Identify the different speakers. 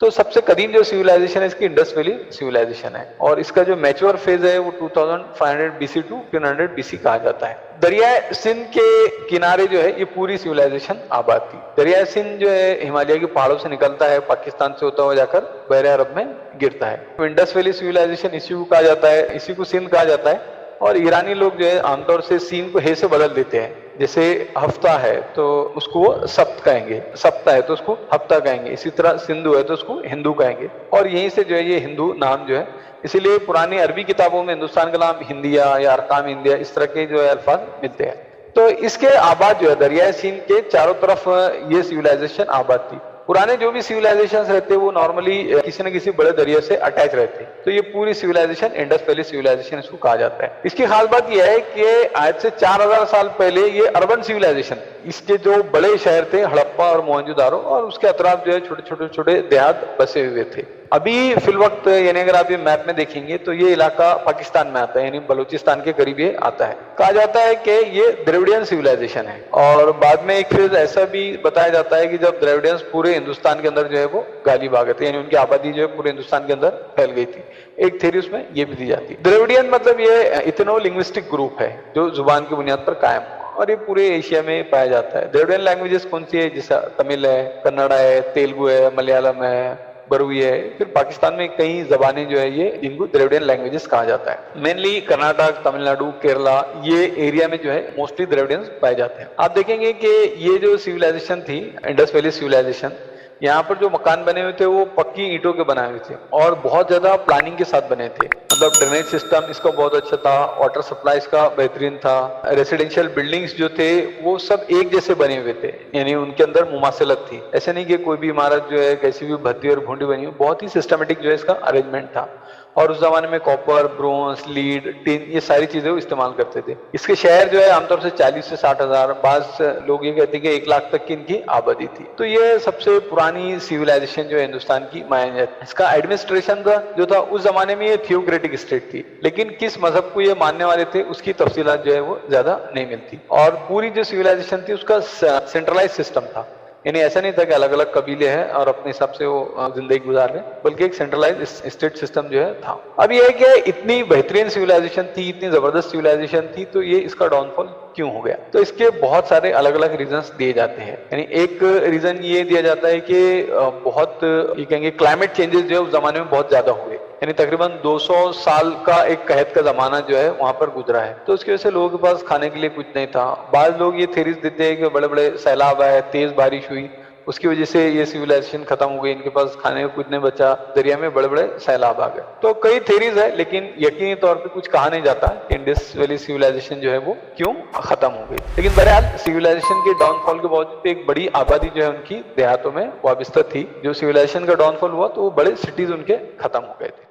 Speaker 1: तो सबसे कदीम जो सिविलाइजेशन है इसकी इंडस वैली सिविलाइजेशन है और इसका जो मैच्योर फेज है वो 2500 बीसी टू 1500 बीसी कहा जाता है। दरियाए सिंध के किनारे जो है ये पूरी सिविलाइजेशन आबाद थी। दरियाए सिंध जो है हिमालय के पहाड़ों से निकलता है, पाकिस्तान से होता हुआ जाकर बहरे अरब में गिरता है। तो इंडस वैली सिविलाइजेशन इसी को कहा जाता है, इसी को सिंध कहा जाता है। और ईरानी लोग जो है आमतौर से सीन को हे से बदल देते हैं। जैसे हफ्ता है तो उसको वो सप्त कहेंगे, सप्ताह है तो उसको हफ्ता कहेंगे, इसी तरह सिंधु है तो उसको हिंदू कहेंगे और यहीं से जो है ये हिंदू नाम जो है, इसीलिए पुरानी अरबी किताबों में हिंदुस्तान का नाम हिंदिया या अरकाम इंडिया इस तरह के जो है अल्फाज मिलते हैं। तो इसके आबाद जो है दरियाए सिंध के चारों तरफ ये सिविलाइजेशन आबाद थी। पुराने जो भी सिविलाइजेशन रहते हैं वो नॉर्मली किसी न किसी बड़े दरिया से अटैच रहते हैं, तो ये पूरी सिविलाइजेशन इंडस वैली सिविलाइजेशन इसको कहा जाता है। इसकी खास बात यह है कि आज से 4000 साल पहले ये अर्बन सिविलाइजेशन, इसके जो बड़े शहर थे हड़प्पा और मोहनजोदारो और उसके अतराफ जो है छोटे छोटे देहात बसे हुए थे। अभी फिल वक्त यानी अगर आप ये मैप में देखेंगे तो ये इलाका पाकिस्तान में आता है, यानी बलूचिस्तान के करीब ये आता है। कहा जाता है कि ये द्रविडियन सिविलाइजेशन है और बाद में एक फेज ऐसा भी बताया जाता है कि जब द्रविडियंस पूरे हिंदुस्तान के अंदर जो है वो गालिब आ गए थे, यानी उनकी आबादी जो है पूरे हिंदुस्तान के अंदर फैल गई थी। एक थ्योरी उसमें ये भी दी जाती है। द्रविडियन मतलब ये इथनो लिंग्विस्टिक ग्रुप है जो जुबान की बुनियाद पर कायम हुआ और ये पूरे एशिया में पाया जाता है। द्रविडियन लैंग्वेजेस कौन सी है? जैसा तमिल है, कन्नड़ा है, तेलुगु है, मलयालम है, बरुई है। फिर पाकिस्तान में कई जबानें जो है ये जिनको द्रविडियन लैंग्वेजेस कहा जाता है। मेनली कर्नाटक, तमिलनाडु, केरला ये एरिया में जो है मोस्टली द्रविडियंस पाए जाते हैं। आप देखेंगे कि ये जो सिविलाइजेशन थी इंडस वैली सिविलाइजेशन, यहाँ पर जो मकान बने हुए थे वो पक्की ईंटों के बनाए हुए थे और बहुत ज्यादा प्लानिंग के साथ बने थे। मतलब ड्रेनेज सिस्टम इसका बहुत अच्छा था, वाटर सप्लाई इसका बेहतरीन था, रेसिडेंशियल बिल्डिंग्स जो थे वो सब एक जैसे बने हुए थे, यानी उनके अंदर मुमासलत थी। ऐसे नहीं कि कोई भी इमारत जो है कैसी भी भद्दी और भूडी बनी हो, बहुत ही सिस्टमेटिक जो है इसका अरेंजमेंट था। और उस जमाने में कॉपर, ब्रोंज, लीड, टिन ये सारी चीजें वो इस्तेमाल करते थे। इसके शहर जो है आमतौर से 40 से 60 हजार, बाज लोग ये कहते हैं कि 1 लाख तक की इनकी आबादी थी। तो ये सबसे पुरानी सिविलाइजेशन जो है हिंदुस्तान की मानी जाती है। इसका एडमिनिस्ट्रेशन जो था उस जमाने में ये थियोक्रेटिक स्टेट थी, लेकिन किस मजहब को ये मानने वाले थे उसकी तफसीलात जो है वो ज्यादा नहीं मिलती। और पूरी जो सिविलाइजेशन थी उसका सेंट्रलाइज सिस्टम था, यानी ऐसा नहीं था कि अलग अलग कबीले हैं और अपने हिसाब से वो जिंदगी गुजार रहे, बल्कि एक सेंट्रलाइज स्टेट सिस्टम जो है था। अब ये है कि इतनी बेहतरीन सिविलाइजेशन थी, इतनी जबरदस्त सिविलाइजेशन थी, तो ये इसका डाउनफॉल क्यों हो गया? तो इसके बहुत सारे अलग अलग रीजंस दिए जाते हैं। यानी एक रीजन ये दिया जाता है कि बहुत ये कहेंगे क्लाइमेट चेंजेस जो है उस जमाने में बहुत ज्यादा हुए, यानी तकरीबन 200 साल का एक कहत का जमाना जो है वहां पर गुजरा है। तो उसकी वजह से लोगों के पास खाने के लिए कुछ नहीं था। बाद लोग ये थेरीज देते हैं कि बड़े बड़े सैलाब आए, तेज बारिश हुई, उसकी वजह से ये सिविलाइजेशन खत्म हो गई, इनके पास खाने को कुछ नहीं बचा, दरिया में बड़े बड़े सैलाब आ गए। तो कई थेरीज है, लेकिन यकीनी तौर पे कुछ कहा नहीं जाता इंडस वैली सिविलाइजेशन जो है वो क्यों खत्म हो गई। लेकिन बहरहाल सिविलाइजेशन के डाउनफॉल के बावजूद एक बड़ी आबादी जो है उनकी देहातों में वाबस्ता थी। जो सिविलाइजेशन का डाउनफॉल हुआ तो वो बड़े सिटीज उनके खत्म हो गए थे।